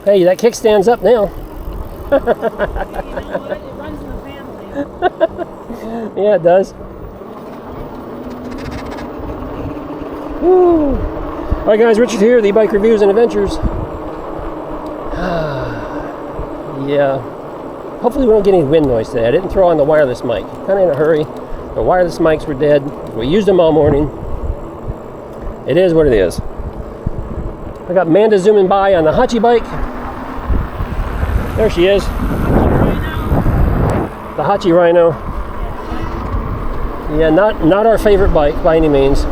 Hey, that kickstand's up now. You know what? It runs in the family. Yeah, it does. Woo. All right, guys, Richard here, the e-bike reviews and adventures. Yeah. Hopefully we don't get any wind noise today. I didn't throw on the wireless mic. Kind of in a hurry. The wireless mics were dead. We used them all morning. It is what it is. I got Amanda zooming by on the Haoqi bike. There she is. The Haoqi Rhino. Yeah, not our favorite bike by any means.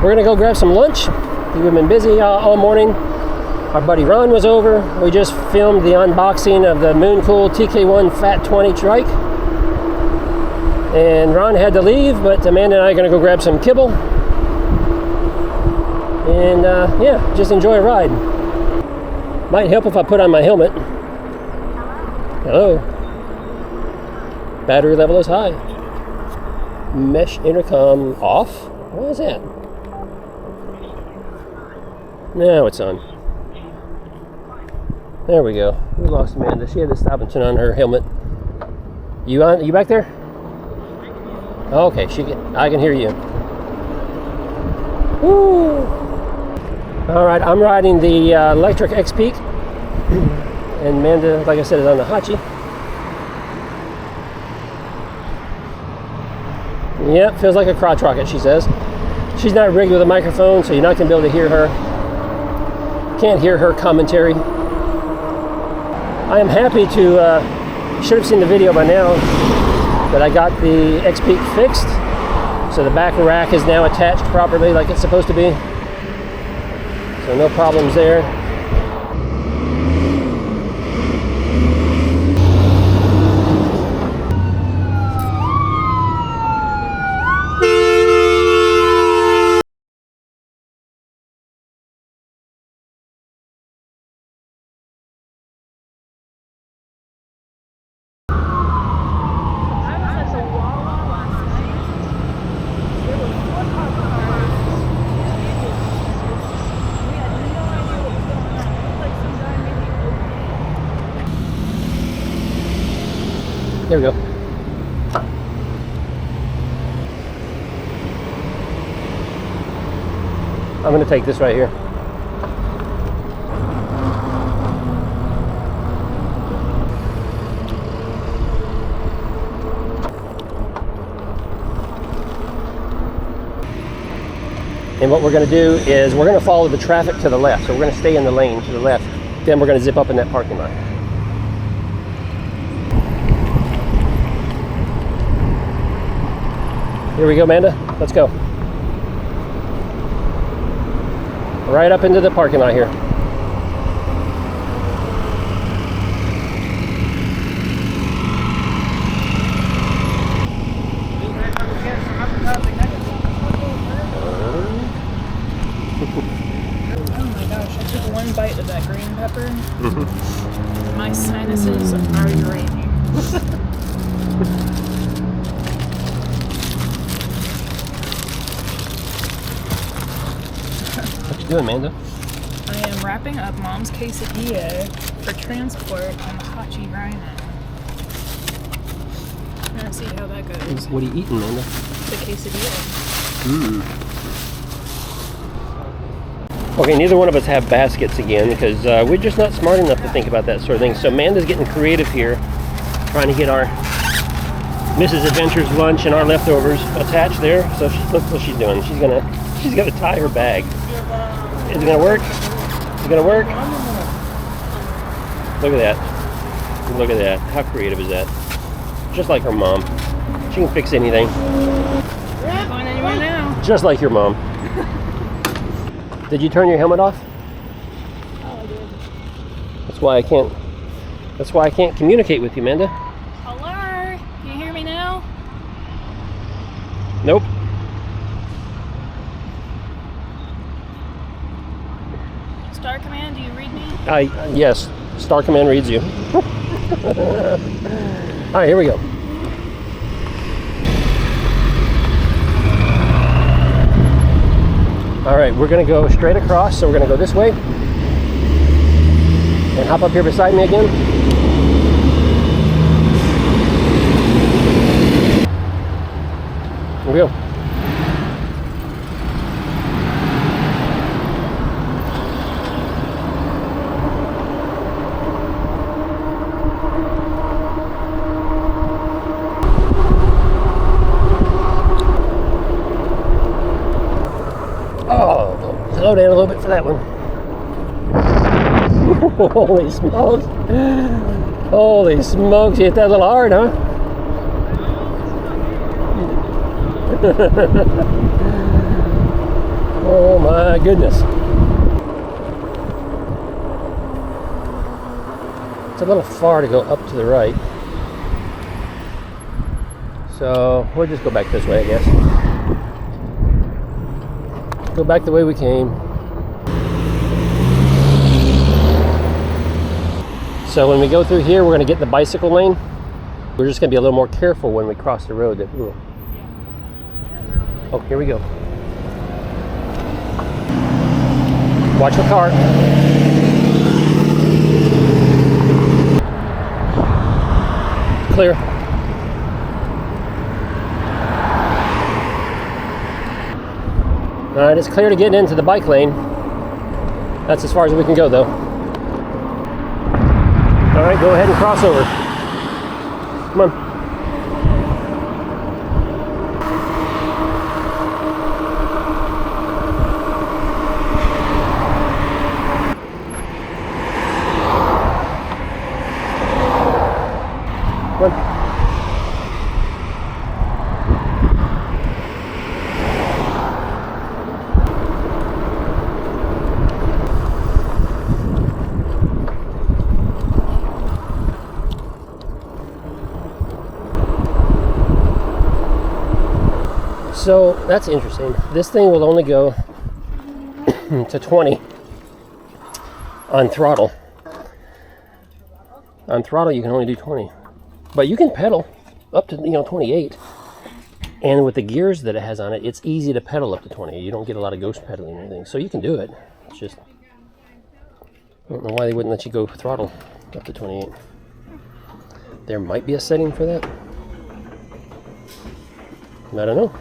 We're gonna go grab some lunch. We've been busy all morning. Our buddy Ron was over. We just filmed the unboxing of the Mooncool TK1 Fat 20 trike. And Ron had to leave, but Amanda and I are gonna go grab some kibble. And yeah, just enjoy a ride. Might help if I put on my helmet. Hello. Battery level is high. Mesh intercom off? What is that? Now it's on. There we go. We lost Amanda. She had to stop and turn on her helmet. You on? You back there? Okay, I can hear you. Woo! All right, I'm riding the Lectric XPeak, and Amanda, like I said, is on the Haoqi. Yep, feels like a crotch rocket, she says. She's not rigged with a microphone, so you're not going to be able to hear her. Can't hear her commentary. I am happy to, should have seen the video by now, that I got the XPeak fixed. So the back rack is now attached properly like it's supposed to be. So no problems there. There we go. I'm going to take this right here. And what we're going to do is we're going to follow the traffic to the left. So we're going to stay in the lane to the left. Then we're going to zip up in that parking lot. Here we go, Amanda. Let's go. Right up into the parking lot here. Oh my gosh, I took one bite of that green pepper. My sinuses are draining. What you doing, Amanda? I am wrapping up Mom's quesadilla for transport on the Haoqi Rhino. I'm gonna see how that goes. What are you eating, Amanda? The quesadilla. Okay, neither one of us have baskets again because we're just not smart enough to think about that sort of thing. So Amanda's getting creative here, trying to get our Mrs. Adventure's lunch and our leftovers attached there. So look what she's doing. She's gonna tie her bag. Is it gonna work? Is it gonna work? Look at that. Look at that. How creative is that? Just like her mom. She can fix anything. Not going anywhere now. Just like your mom. Did you turn your helmet off? Oh, I did. That's why I can't communicate with you, Amanda. Hello? Can you hear me now? Nope. Star Command, do you read me? Yes. Star Command reads you. All right, here we go. All right, we're gonna go straight across, so we're gonna go this way. And hop up here beside me again. Here we go. Oh, slow down a little bit for that one. Holy smokes. Holy smokes, you hit that a little hard, huh? Oh my goodness. It's a little far to go up to the right. So we'll just go back this way, I guess. Go back the way we came. So when we go through here, we're going to get in the bicycle lane. We're just going to be a little more careful when we cross the road. Oh, here we go. Watch the car. Clear. All right, it's clear to get into the bike lane. That's as far as we can go, though. All right, go ahead and cross over. Come on. Come on. So that's interesting. This thing will only go to 20 on throttle. On throttle, you can only do 20, but you can pedal up to 28. And with the gears that it has on it, it's easy to pedal up to 20. You don't get a lot of ghost pedaling or anything, so you can do it. It's just I don't know why they wouldn't let you go throttle up to 28. There might be a setting for that. I don't know.